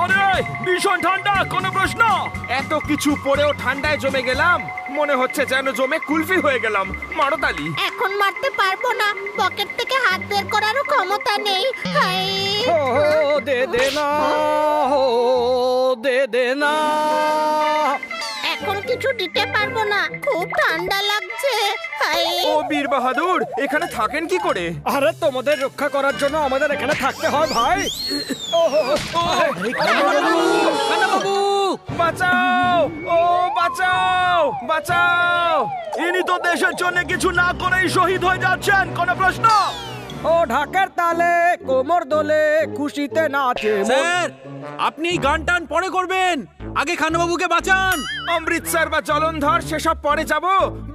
আরে ভীষণ ঠান্ডা, কোনো প্রশ্ন? এত কিছু পরেও ঠান্ডায় জমে গেলাম, মনে হচ্ছে যেন জমে কুলফি হয়ে গেলাম। মারো তালি। এখন মারতে পারবো না, পকেট থেকে হাত বের করারও ক্ষমতা নেই। হাই দে দে না, দে দে না। এখন কিছু দিতে পারবো না, খুব ঠান্ডা লাগছে। হাই ও বীর বাহাদুর, এখানে থাকেন কি করে? আরে তোমাদের রক্ষা করার জন্য আমাদের এখানে থাকতে হয় ভাই। বাঁচাও, ও বাঁচাও, বাঁচাও। ইনি তো দেশের জন্য কিছু না করেই শহীদ হয়ে যাচ্ছেন, কোনো প্রশ্ন? ও ঢাকের তালে কোমর দোলে খুশিতে নাচে। স্যার, আপনি গান টান পরে করবেন, আগে খানবাবুকে বাঁচান। অমৃতসর বা জলন্ধর সেসব পরে যাব।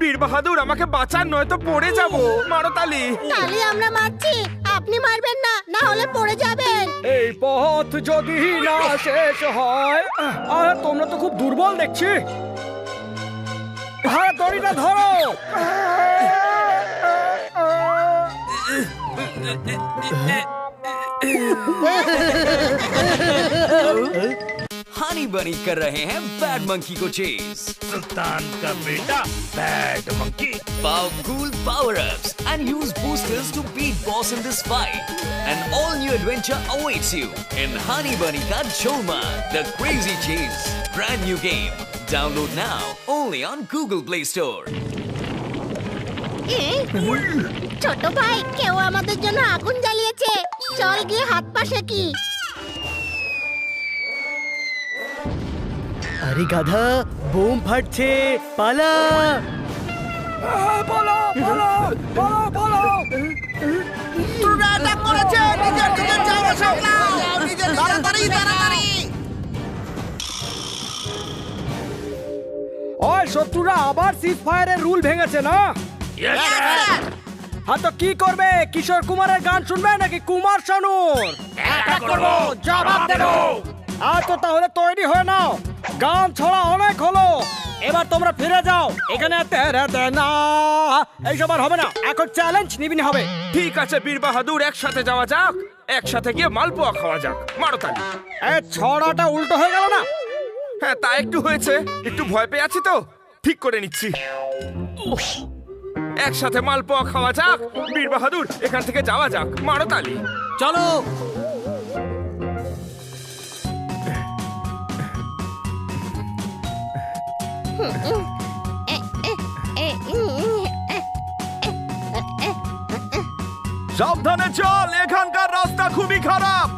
বীর বাহাদুর আমাকে বাঁচান, নয়তো পড়ে যাব। মারো তালি। তালি আমরা মারছি, আপনি মারবেন না, না হলে পড়ে যাবেন। এই পথ যদি না শেষ হয়। আরে তোমরা তো খুব দুর্বল দেখছি। হ্যাঁ, দড়িটা ধরো। हनी बनी कर रहे हैं बैड मंकी को चेज। सुल्तान का बेटा bad monkey. Powerful power-ups and use boosters to beat boss in this fight. An all-new adventure awaits you in Honey Bunny Ka Cholma, the Crazy Chase. Brand new game. Download now only on Google Play Store. ছোট ভাই, কেউ আমাদের জন্য আগুন জ্বালিয়েছে, চল গিয়ে হাত পা সেকি। আরে গাধা, বোম ফাটছে, পালা। পালা, পালা, পালা, পালা। তোরা অ্যাটাক করেছে, নিজের দিকে যাওয়া সামলাও, তাড়াতাড়ি তাড়াতাড়ি। ওই শত্রুরা আবার সিজ ফায়ারের রুল ভেঙেছে না? হ্যাঁ, তো কি করবে? কিশোর কুমারের গান শুনবে নাকি কুমার শানুর? অ্যাটাক করব, জবাব দেব। তো তাহলে তৈরি হয়ে নাও, গান ছড়া অনেক হলো, এবার তোমরা ফিরে যাও। এখানে তেরে দে না এইসব আর হবে না, এখন চ্যালেঞ্জ নিবিনি হবে। ঠিক আছে বীর বাহাদুর, একসাথে যাওয়া যাক, একসাথে গিয়ে মালপোয়া খাওয়া যাক। মারো তালি। এই ছড়াটা উল্টো হয়ে গেল না? হ্যাঁ, তা একটু হয়েছে, একটু ভয় পেয়ে আছি তো, ঠিক করে নিচ্ছি। একসাথে মালপোয়া খাওয়া যাক। বীর বাহাদুর, এখান থেকে যাওয়া যাক। মারো তালি। চলো। সাবধানে চল, এখানকার রাস্তা খুবই খারাপ।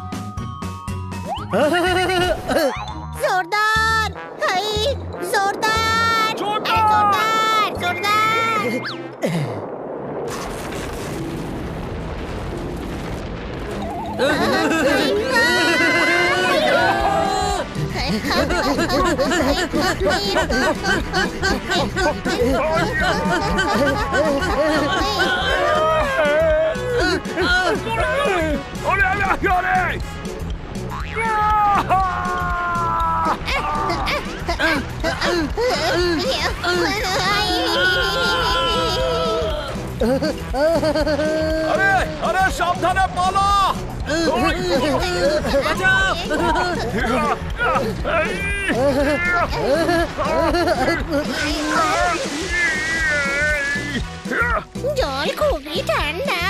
জোরদার, হাই জোরদার, জোরদার, জোরদার। আরে আরে, সাবধানে পালা। জল খুবই ঠান্ডা।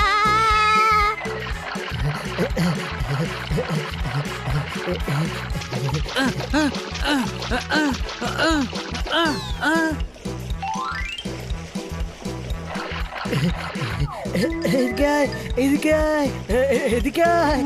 এদিকে আয়, এদিকে আয়, এদিকে আয়।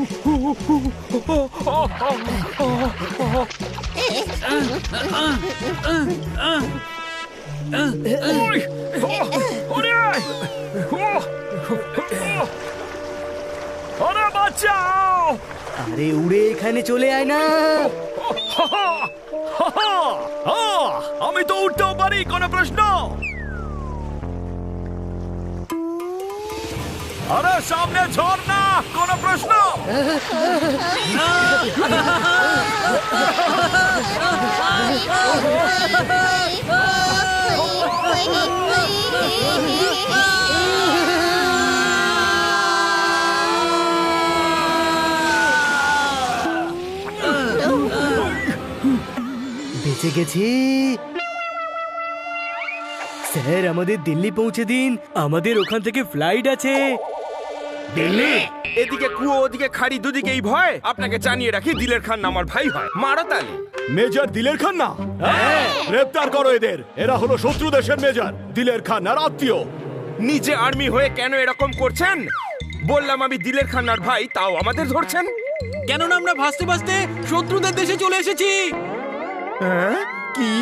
আরে বাঁচাও। আরে উড়ে এখানে চলে আয় না। আমি তো উঠতেও পারি, কোনো প্রশ্ন? আরে সামনে ঝর্ণা, কোনো প্রশ্ন? বেঁচে গেছি। স্যার আমাদের দিল্লি পৌঁছে দিন, আমাদের ওখান থেকে ফ্লাইট আছে। দিল্লি? এদিকে কুয়ো ওদিকে খাড়ি, দুদিকেই ভয়। আপনাকে জানিয়ে রাখি, দিলের খান আমার ভাই হয়। মারো তালি। মেজর দিলের খান না? গ্রেপ্তার করো এদের। এরা হলো শত্রু দেশের মেজর দিলের খান আর আত্মীয়। নিজে আর্মি হয়ে কেন এরকম করছেন? বললাম আমি দিলের খান্নার ভাই, তাও আমাদের ধরছেন। কেননা আমরা ভাসতে ভাসতে শত্রুদের দেশে চলে এসেছি। কি?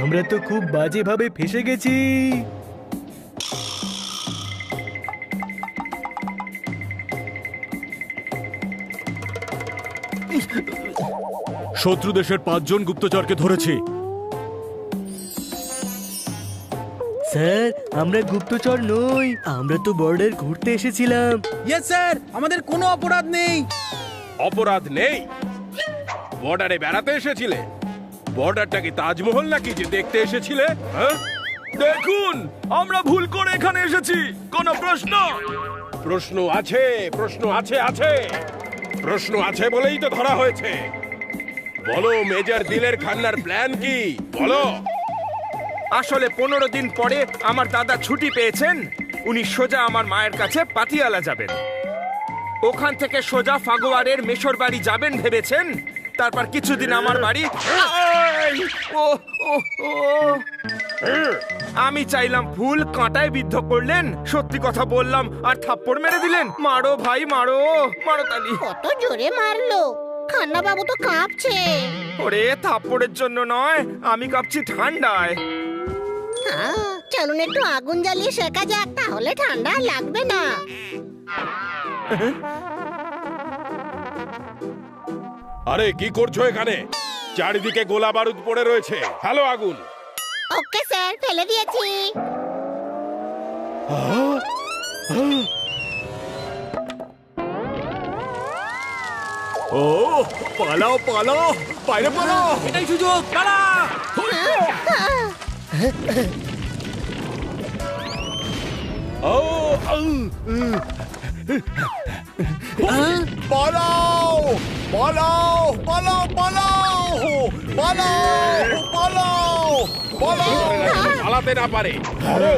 আমরা তো খুব বাজেভাবে ফেসে গেছি। শত্রু দেশের 5 জন গুপ্তচরকে ধরেছি। স্যার আমরা গুপ্তচর নই, আমরা তো বর্ডার ঘুরতে এসেছিলাম। ইয়েস স্যার, আমাদের কোনো অপরাধ নেই। অপরাধ নেই? বর্ডারে বেড়াতে এসেছিলে? বর্ডারটা কি তাজমহল নাকি যে দেখতে এসেছিলে? হ্যাঁ, দেখুন, আমরা ভুল করে এখানে এসেছি। কোনো প্রশ্ন? প্রশ্ন আছে, প্রশ্ন আছে, আছে প্রশ্ন আছে বলেই তো ধরা হয়েছে। বলো মেজর দিলের খান্নার প্ল্যান কি? বলো। আসলে 15 দিন পরে আমার দাদা ছুটি পেয়েছেন। উনি সোজা আমার মায়ের কাছে পাতিয়ালা যাবেন। ওখান থেকে সোজা ফাগোয়ারের মেশর বাড়ি যাবেন ভেবেছেন। তারপর কিছুদিন আমার বাড়ি। ও ও ও আমি চাইলাম ফুল, কাঁটায় বিদ্ধ করলেন। সত্যি কথা বললাম আর থাপ্পড় মেরে দিলেন। মারো ভাই, মারো, মারো তালি। কত জোরে মারলো! খান্না বাবু তো কাঁপছে। ওরে, থাপ্পড়ের জন্য নয়, আমি কাঁপছি ঠান্ডায়। চলুন একটু আগুন জ্বালিয়ে শেখা যাক, তাহলে ঠান্ডা আর লাগবে না। আরে কি করছো এখানে? চারিদিকে গোলা বারুদ পড়ে রয়েছে। হ্যালো আগুন। ওকে স্যার, ফেলে দিয়েছি। ও পালাও পালাও, বাইরে পালাও। এটাই সুযোগ, পালা। ও পালাও পালাও পালাও পালাও পালাও পালাও পালাও। পালাতে না পারে। ধরো।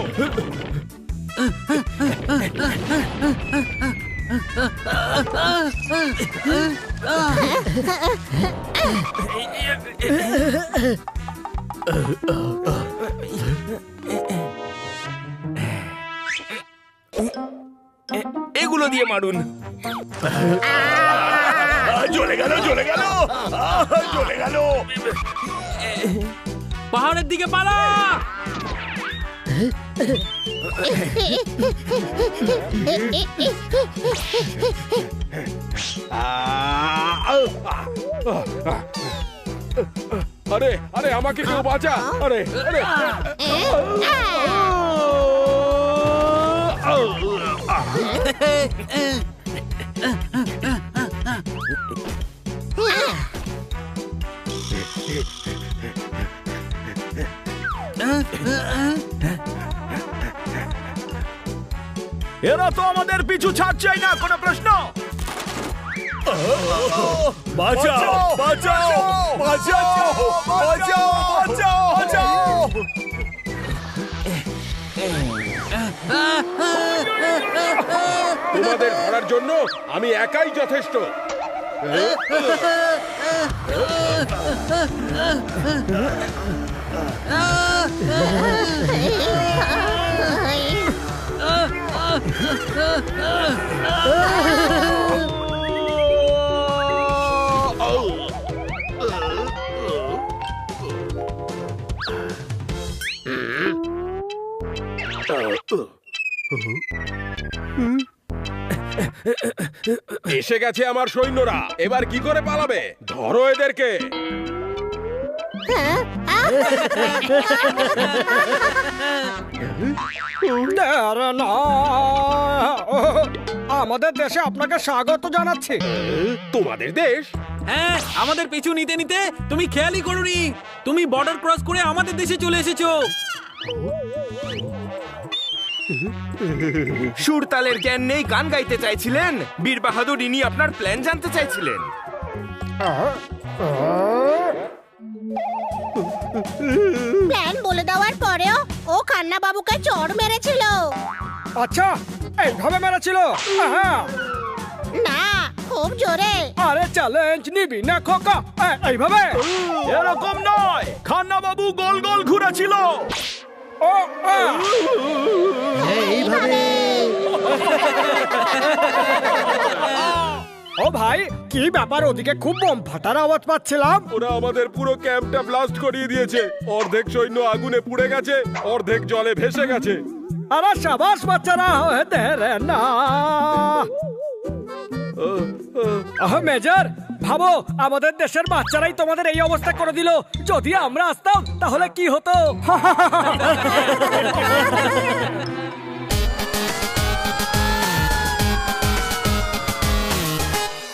এগুলো দিয়ে মারুন। জ্বলে গেল জ্বলে গেল জ্বলে গেল। পাহাড়ের দিকে পালা। আরে আরে আমাকে কেউ বাঁচা। আরে আরে এরা তো আমাদের পিছু ছাড়ছেই না। কোনো প্রশ্ন? বাঁচাও বাঁচাও বাঁচাও বাঁচাও বাঁচাও বাঁচাও। তোমাদের ধরার জন্য আমি একাই যথেষ্ট। এসে গেছে আমার সৈন্যরা। এবার কি করে পালাবে? ধরো এদেরকে। আমাদের দেশে আপনাকে স্বাগত জানাচ্ছি। তোমাদের দেশ? হ্যাঁ, আমাদের পিছু নিতে নিতে তুমি খেয়ালই করোনি, তুমি বর্ডার ক্রস করে আমাদের দেশে চলে এসেছো। সুর তালের জ্ঞান নেই, গান গাইতে চাইছিলেন। বীর বাহাদুর, ইনি আপনার প্ল্যান জানতে চাইছিলেন। প্ল্যান বলে দেওয়ার পরেও ও খান্না বাবুকে চড় মেরেছিল। আচ্ছা, এইভাবে মেরেছিল? আহা, না, খুব জোরে। আরে চ্যালেঞ্জ নিবি না খোকা? এইভাবে? এরকম নয়, খান্না বাবু গোল গোল ঘুরেছিল। ও এইভাবে। ও ভাই, কি ব্যাপার? ওদিকে খুব বোম ফাটার আওয়াজ পাচ্ছিলাম। ওরা আমাদের পুরো ক্যাম্পটা ব্লাস্ট করিয়ে দিয়েছে। অর্ধেক সৈন্য আগুনে পুড়ে গেছে, অর্ধেক জলে ভেসে গেছে। আরে সাবাস বাচ্চারা, দেরে না। মেজর, ভাবো আমাদের দেশের বাচ্চারাই তোমাদের এই অবস্থা করে দিল। যদি আমরা আসতাম তাহলে কি হতো?